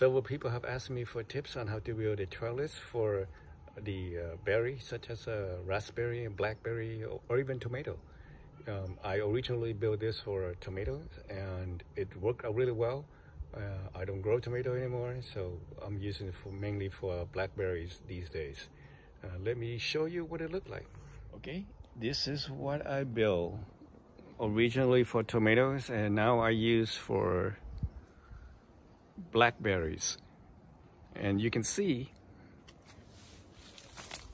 Several people have asked me for tips on how to build a trellis for the berry, such as raspberry and blackberry, or even tomato. I originally built this for tomatoes, and it worked out really well. I don't grow tomato anymore, so I'm using it mainly for blackberries these days. Let me show you what it looked like. Okay, this is what I built originally for tomatoes, and now I use for blackberries. And you can see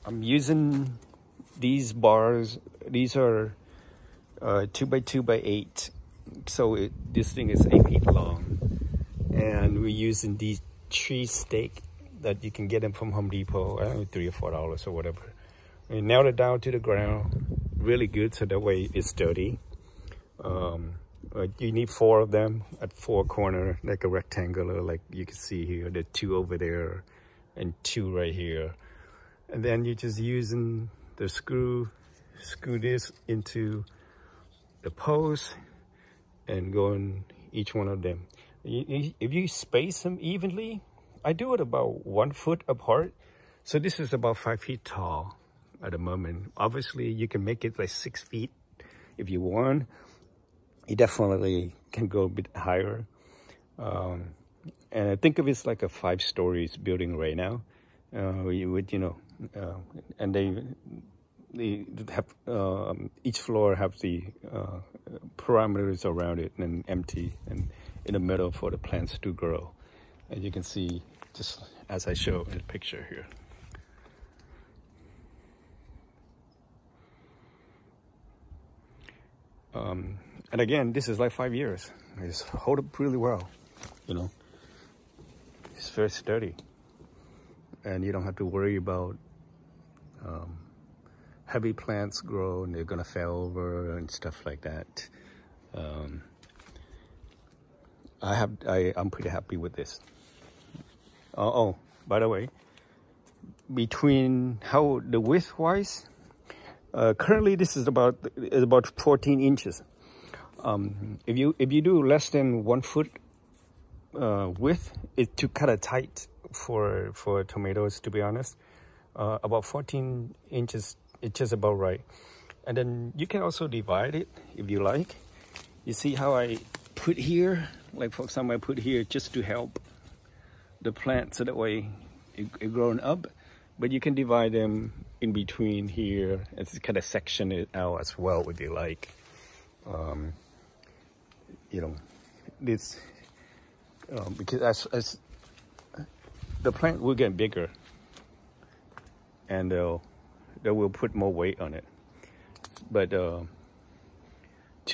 I'm using these bars. These are 2 by 2 by 8, so this thing is 8 feet long, and we're using these tree stake that you can get them from Home Depot. I don't know, $3 or $4 or whatever. We nailed it down to the ground really good, so that way it's sturdy. You need 4 of them at 4 corners, like a rectangular, like you can see here. There are 2 over there and 2 right here. And then you're just using the screw this into the post and going each one of them. If you space them evenly, I do it about 1 foot apart. So this is about 5 feet tall at the moment. Obviously, you can make it like 6 feet if you want. You definitely can go a bit higher. And I think of it as like a 5 stories building right now. With, you know, and they have each floor have the parameters around it and empty and in the middle for the plants to grow. As you can see, just as I show in the picture here. And again, this is like 5 years. It's hold up really well, you know. It's very sturdy, and you don't have to worry about heavy plants grow and they're gonna fall over and stuff like that. I'm pretty happy with this. Oh, by the way, between how the width wise, currently this is about 14 inches. If you do less than 1 foot width, it's too kind of tight for tomatoes, to be honest. About 14 inches, it's just about right. And then you can also divide it if you like. You see how I put here, like for example, I put here just to help the plant so that way it grown up, but you can divide them in between here and kind of section it out as well if you like. You know, this because as the plant will get bigger, and they will put more weight on it. But 2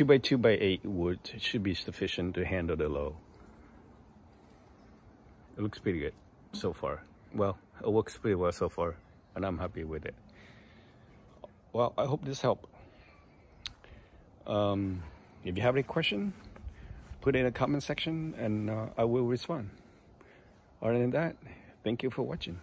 by 2 by 8 wood should be sufficient to handle the load. It looks pretty good so far. Well, it works pretty well so far, and I'm happy with it. Well, I hope this helped. If you have any question, put it in the comment section and I will respond. Other than that, thank you for watching.